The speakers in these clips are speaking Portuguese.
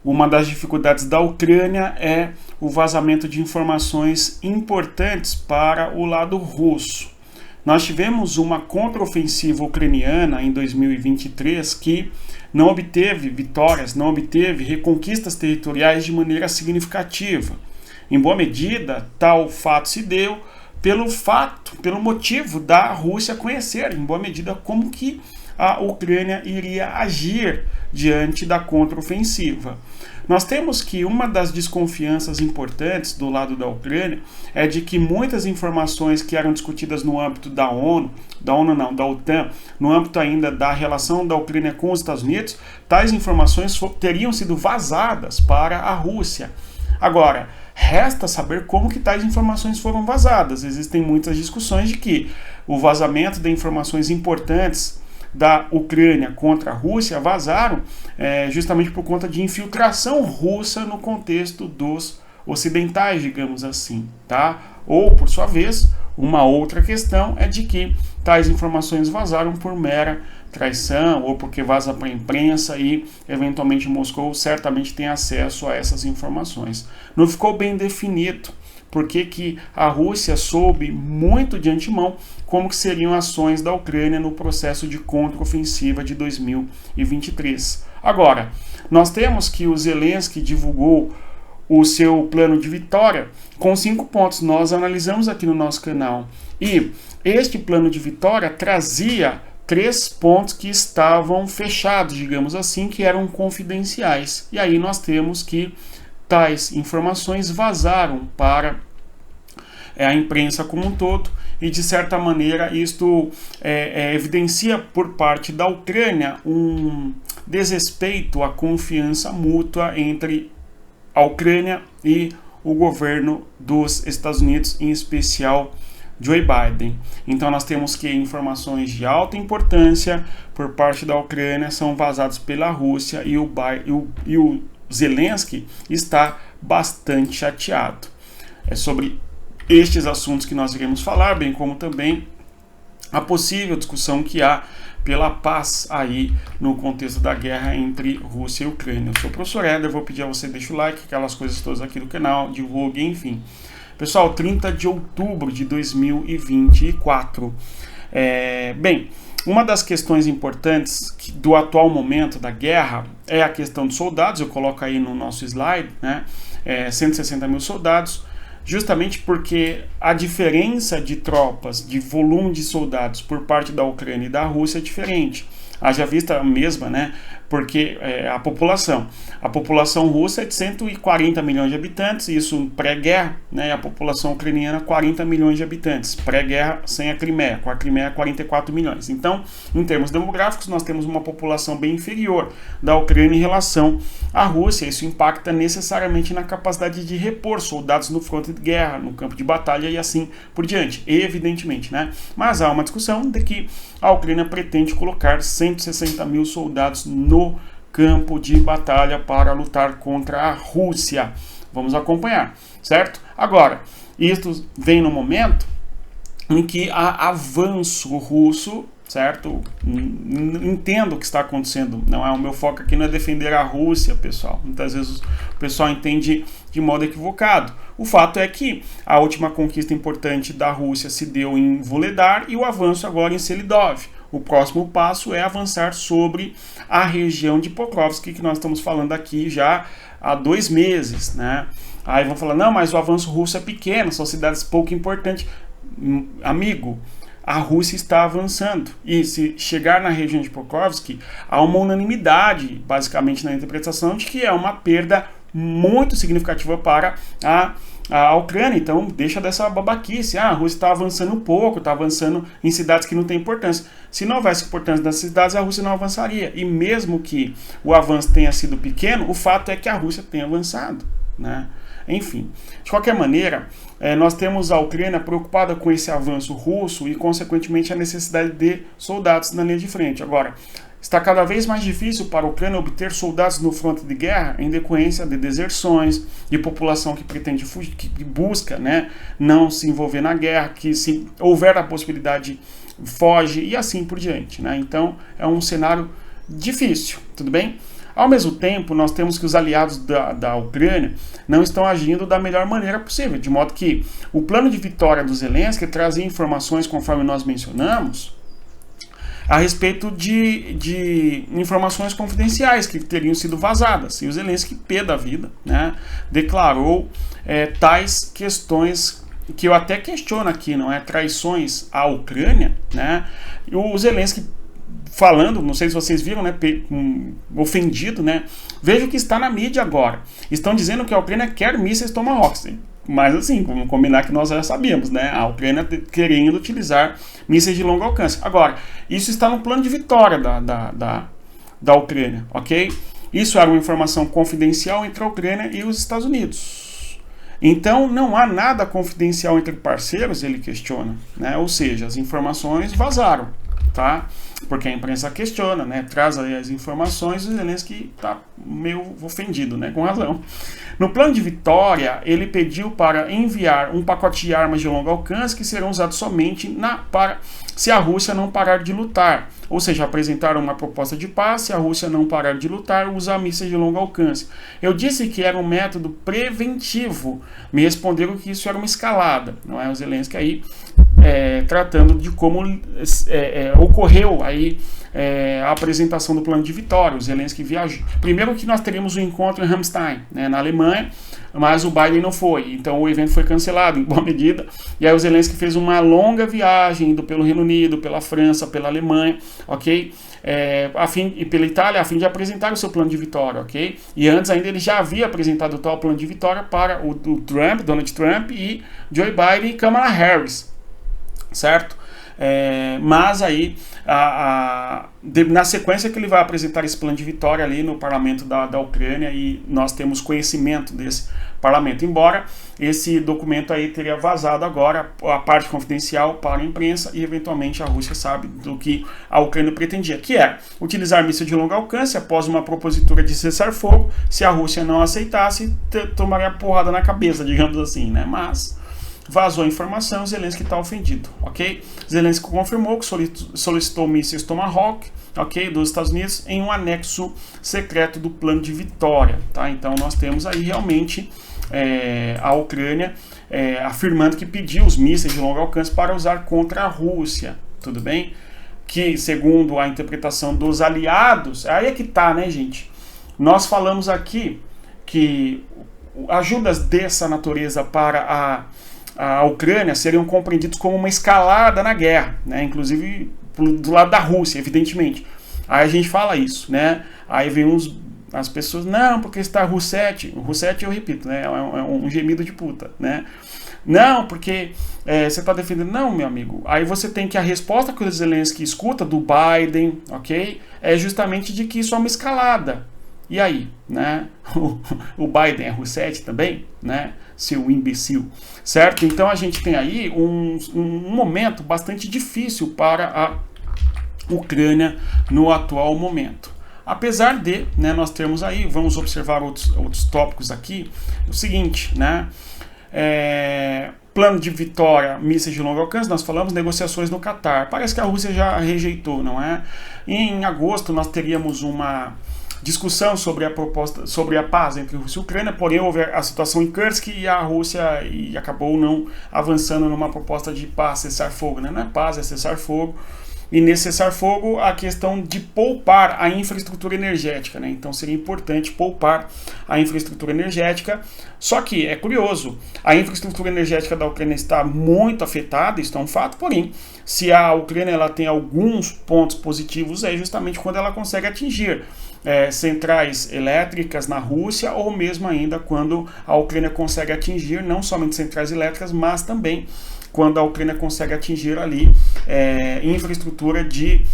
uma das dificuldades da Ucrânia é o vazamento de informações importantes para o lado russo. Nós tivemos uma contraofensiva ucraniana em 2023 que não obteve vitórias, não obteve reconquistas territoriais de maneira significativa. Em boa medida, tal fato se deu pelo motivo da Rússia conhecer, em boa medida, como que a Ucrânia iria agir diante da contraofensiva. Nós temos que uma das desconfianças importantes do lado da Ucrânia é de que muitas informações que eram discutidas no âmbito da OTAN, no âmbito ainda da relação da Ucrânia com os Estados Unidos, tais informações teriam sido vazadas para a Rússia. Agora, resta saber como que tais informações foram vazadas. Existem muitas discussões de que o vazamento de informações importantes da Ucrânia contra a Rússia vazaram justamente por conta de infiltração russa no contexto dos ocidentais, digamos assim, tá? Ou, por sua vez, uma outra questão é de que tais informações vazaram por mera traição ou porque vaza para a imprensa e, eventualmente, Moscou certamente tem acesso a essas informações. Não ficou bem definido porque que a Rússia soube muito de antemão como que seriam ações da Ucrânia no processo de contraofensiva de 2023. Agora, nós temos que o Zelensky divulgou o seu plano de vitória com 5 pontos. Nós analisamos aqui no nosso canal. E este plano de vitória trazia 3 pontos que estavam fechados, digamos assim, que eram confidenciais. E aí nós temos que tais informações vazaram para a imprensa como um todo e, de certa maneira, isto evidencia por parte da Ucrânia um desrespeito à confiança mútua entre a Ucrânia e o governo dos Estados Unidos, em especial Joe Biden. Então nós temos que informações de alta importância por parte da Ucrânia são vazadas pela Rússia e o Zelensky está bastante chateado. É sobre estes assuntos que nós iremos falar, bem como também a possível discussão que há pela paz aí no contexto da guerra entre Rússia e Ucrânia. Eu sou o professor Éder, vou pedir a você deixar o like, aquelas coisas todas aqui do canal, divulgue, enfim. Pessoal, 30 de outubro de 2024. Bem, uma das questões importantes do atual momento da guerra é a questão dos soldados. Eu coloco aí no nosso slide, né? 160 mil soldados, justamente porque a diferença de tropas, de volume de soldados por parte da Ucrânia e da Rússia é diferente. Haja vista a mesma, né? Porque a população russa é de 140 milhões de habitantes, isso pré-guerra, né? E a população ucraniana 40 milhões de habitantes, pré-guerra sem a Crimeia, com a Crimeia 44 milhões. Então, em termos demográficos, nós temos uma população bem inferior da Ucrânia em relação à Rússia. Isso impacta necessariamente na capacidade de repor soldados no fronte de guerra, no campo de batalha e assim por diante, evidentemente, né? Mas há uma discussão de que a Ucrânia pretende colocar 160 mil soldados no campo de batalha para lutar contra a Rússia. Vamos acompanhar, certo? Agora, isto vem no momento em que há avanço russo, certo? Entendo o que está acontecendo. Não é o meu foco aqui, não é defender a Rússia, pessoal. Muitas vezes o pessoal entende de modo equivocado. O fato é que a última conquista importante da Rússia se deu em Vuhledar e o avanço agora em Selidov. O próximo passo é avançar sobre a região de Pokrovsk, que nós estamos falando aqui já há 2 meses, né? Aí vão falar, não, mas o avanço russo é pequeno, são cidades pouco importantes. Amigo, a Rússia está avançando. E se chegar na região de Pokrovsk, há uma unanimidade, basicamente, na interpretação de que é uma perda muito significativa para a Ucrânia. Então deixa dessa babaquice, a Rússia está avançando pouco, está avançando em cidades que não têm importância. Se não houvesse importância das cidades, a Rússia não avançaria, e mesmo que o avanço tenha sido pequeno, o fato é que a Rússia tem avançado, né? Enfim, de qualquer maneira, nós temos a Ucrânia preocupada com esse avanço russo e, consequentemente, a necessidade de soldados na linha de frente. Agora, está cada vez mais difícil para a Ucrânia obter soldados no fronte de guerra em decorrência de deserções, de população que pretende fugir, que busca, né, não se envolver na guerra, que se houver a possibilidade foge e assim por diante, né? Então é um cenário difícil, tudo bem? Ao mesmo tempo, nós temos que os aliados da Ucrânia não estão agindo da melhor maneira possível, de modo que o plano de vitória do Zelensky trazia informações, conforme nós mencionamos, a respeito de informações confidenciais que teriam sido vazadas. E o Zelensky, pé da vida, né, declarou tais questões que eu até questiono aqui, não é? Traições à Ucrânia, né? E o Zelensky falando, não sei se vocês viram, né, ofendido, né? Veja o que está na mídia agora. Estão dizendo que a Ucrânia quer mísseis Tomahawk. Mas assim, vamos combinar que nós já sabíamos, né? A Ucrânia querendo utilizar mísseis de longo alcance. Agora, isso está no plano de vitória da Ucrânia, ok? Isso era uma informação confidencial entre a Ucrânia e os Estados Unidos. Então, não há nada confidencial entre parceiros, ele questiona, né? Ou seja, as informações vazaram, tá? Porque a imprensa questiona, né? Traz aí as informações e o Zelensky está meio ofendido, né? Com razão. No plano de vitória, ele pediu para enviar um pacote de armas de longo alcance que serão usados somente se a Rússia não parar de lutar. Ou seja, apresentaram uma proposta de paz, se a Rússia não parar de lutar, usar mísseis de longo alcance. Eu disse que era um método preventivo. Me responderam que isso era uma escalada. Não é? O Zelensky aí tratando de como ocorreu aí a apresentação do plano de vitória. O Zelensky viajou. Primeiro que nós teríamos um encontro em Ramstein, né, na Alemanha, mas o Biden não foi. Então o evento foi cancelado em boa medida. E aí o Zelensky fez uma longa viagem, indo pelo Reino Unido, pela França, pela Alemanha, ok? E pela Itália, a fim de apresentar o seu plano de vitória, ok? E antes ainda ele já havia apresentado o tal plano de vitória para o Donald Trump e Joe Biden e Kamala Harris, certo? Mas aí, na sequência que ele vai apresentar esse plano de vitória ali no parlamento da Ucrânia, e nós temos conhecimento desse parlamento, embora esse documento aí teria vazado agora, a parte confidencial para a imprensa, e eventualmente a Rússia sabe do que a Ucrânia pretendia, que é utilizar mísseis de longo alcance após uma propositura de cessar-fogo. Se a Rússia não aceitasse, tomaria porrada na cabeça, digamos assim, né? Mas vazou a informação, Zelensky está ofendido, ok? Zelensky confirmou que solicitou mísseis Tomahawk, ok, dos Estados Unidos em um anexo secreto do plano de vitória, tá? Então nós temos aí realmente a Ucrânia afirmando que pediu os mísseis de longo alcance para usar contra a Rússia, tudo bem? Que segundo a interpretação dos aliados, aí é que tá, né, gente? Nós falamos aqui que ajudas dessa natureza para a Ucrânia seriam compreendidos como uma escalada na guerra, né? Inclusive do lado da Rússia, evidentemente. Aí a gente fala isso, né? Aí vem as pessoas, não, porque está Roussetti, eu repito, né? É um gemido de puta, né? Não, porque você está defendendo, não, meu amigo. Aí você tem que a resposta que o Zelensky escuta do Biden, ok? É justamente de que isso é uma escalada. E aí, né? O Biden é Roussetti também, né? Seu imbecil, certo? Então a gente tem aí um momento bastante difícil para a Ucrânia no atual momento. Apesar de, né, nós termos aí, vamos observar outros tópicos aqui, o seguinte, né? Plano de vitória, mísseis de longo alcance, nós falamos, negociações no Catar. Parece que a Rússia já rejeitou, não é? Em agosto nós teríamos uma discussão sobre a proposta, sobre a paz entre Rússia e Ucrânia, porém houve a situação em Kursk e a Rússia acabou não avançando numa proposta de paz, cessar-fogo, né? Não é paz, é cessar-fogo. E nesse cessar-fogo, a questão de poupar a infraestrutura energética, né? Então seria importante poupar a infraestrutura energética. Só que é curioso, a infraestrutura energética da Ucrânia está muito afetada, isso é um fato, porém, se a Ucrânia ela tem alguns pontos positivos, é justamente quando ela consegue atingir centrais elétricas na Rússia, ou mesmo ainda quando a Ucrânia consegue atingir não somente centrais elétricas, mas também quando a Ucrânia consegue atingir ali infraestrutura de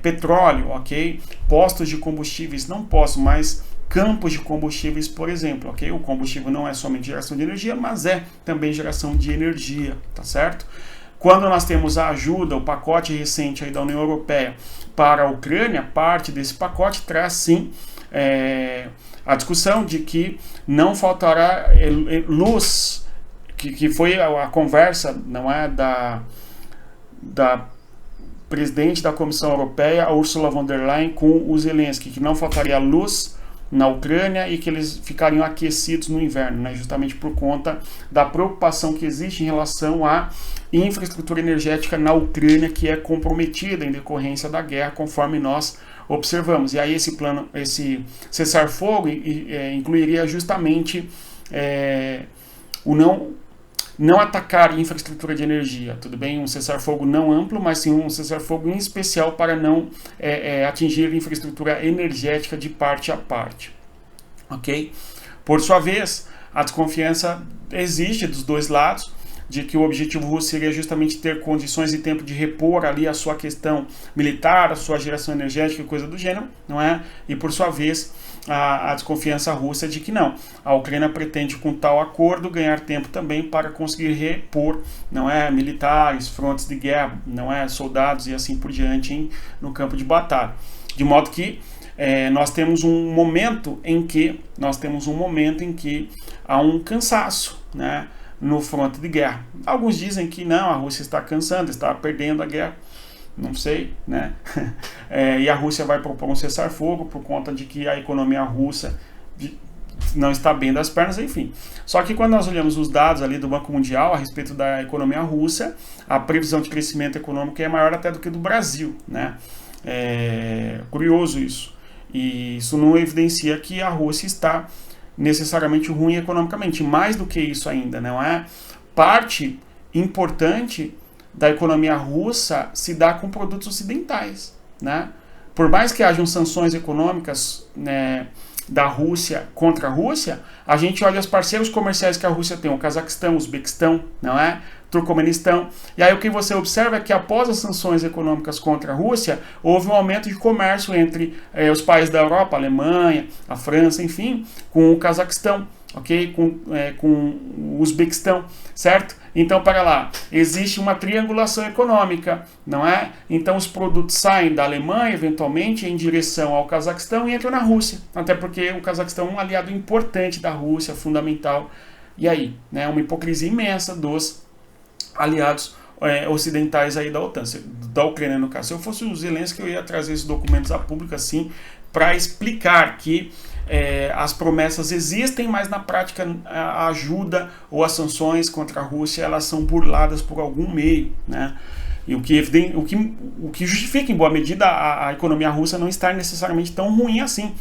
petróleo, ok? Postos de combustíveis, não postos, mas campos de combustíveis, por exemplo, ok? O combustível não é somente geração de energia, mas é também geração de energia, tá certo? Quando nós temos a ajuda, o pacote recente aí da União Europeia para a Ucrânia, parte desse pacote traz sim a discussão de que não faltará luz, que foi a conversa, não é, da presidente da Comissão Europeia, a Ursula von der Leyen, com o Zelensky, que não faltaria luz na Ucrânia e que eles ficariam aquecidos no inverno, né? Justamente por conta da preocupação que existe em relação à infraestrutura energética na Ucrânia, que é comprometida em decorrência da guerra, conforme nós observamos. E aí esse plano, esse cessar-fogo incluiria justamente o não atacar infraestrutura de energia, tudo bem? Um cessar-fogo não amplo, mas sim um cessar-fogo em especial para não atingir infraestrutura energética de parte a parte, ok? Por sua vez, a desconfiança existe dos dois lados, de que o objetivo russo seria justamente ter condições e tempo de repor ali a sua questão militar, a sua geração energética e coisa do gênero, não é? E por sua vez, a desconfiança russa é de que não. A Ucrânia pretende, com tal acordo, ganhar tempo também para conseguir repor, não é, militares, frontes de guerra, não é, soldados e assim por diante no campo de batalha. De modo que nós temos um momento em que há um cansaço, né, no fronte de guerra. Alguns dizem que não, a Rússia está cansando, está perdendo a guerra. Não sei, né? E a Rússia vai propor um cessar-fogo por conta de que a economia russa não está bem das pernas, enfim. Só que quando nós olhamos os dados ali do Banco Mundial a respeito da economia russa, a previsão de crescimento econômico é maior até do que do Brasil, né? É curioso isso. E isso não evidencia que a Rússia está necessariamente ruim economicamente. Mais do que isso ainda, não é? Parte importante da economia russa se dá com produtos ocidentais, né? Por mais que hajam sanções econômicas, né, da Rússia contra a Rússia, a gente olha os parceiros comerciais que a Rússia tem, o Cazaquistão, o Uzbequistão, não é? Turcomenistão. E aí o que você observa é que após as sanções econômicas contra a Rússia, houve um aumento de comércio entre os países da Europa, a Alemanha, a França, enfim, com o Cazaquistão, ok? Com o Uzbequistão, certo? Então, para lá, existe uma triangulação econômica, não é? Então, os produtos saem da Alemanha, eventualmente, em direção ao Cazaquistão e entram na Rússia. Até porque o Cazaquistão é um aliado importante da Rússia, fundamental. E aí, né, uma hipocrisia imensa dos aliados ocidentais aí da OTAN, da Ucrânia, no caso. Se eu fosse o Zelensky, eu ia trazer esses documentos a público, assim, para explicar que as promessas existem, mas na prática a ajuda ou as sanções contra a Rússia, elas são burladas por algum meio, né? E o que justifica, em boa medida, a economia russa não estar necessariamente tão ruim assim,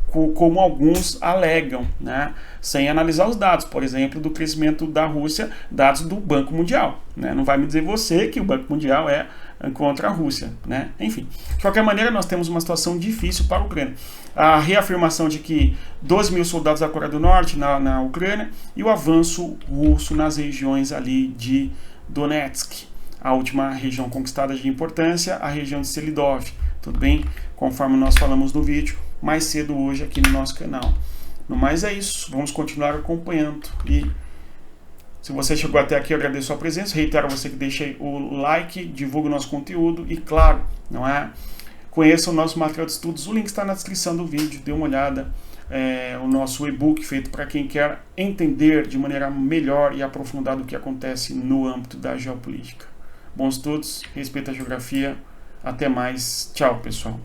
como alguns alegam, né? Sem analisar os dados, por exemplo, do crescimento da Rússia, dados do Banco Mundial, né? Não vai me dizer você que o Banco Mundial é contra a Rússia, né? Enfim, de qualquer maneira, nós temos uma situação difícil para a Ucrânia. A reafirmação de que 12 mil soldados da Coreia do Norte na Ucrânia e o avanço russo nas regiões ali de Donetsk, a última região conquistada de importância, a região de Selidov, tudo bem? Conforme nós falamos no vídeo mais cedo hoje aqui no nosso canal. No mais é isso, vamos continuar acompanhando. E se você chegou até aqui, eu agradeço a presença, reitero a você que deixe o like, divulgue o nosso conteúdo e, claro, não é? Conheça o nosso material de estudos, o link está na descrição do vídeo, dê uma olhada, o nosso e-book feito para quem quer entender de maneira melhor e aprofundada o que acontece no âmbito da geopolítica. Bons estudos, respeito à geografia, até mais, tchau pessoal.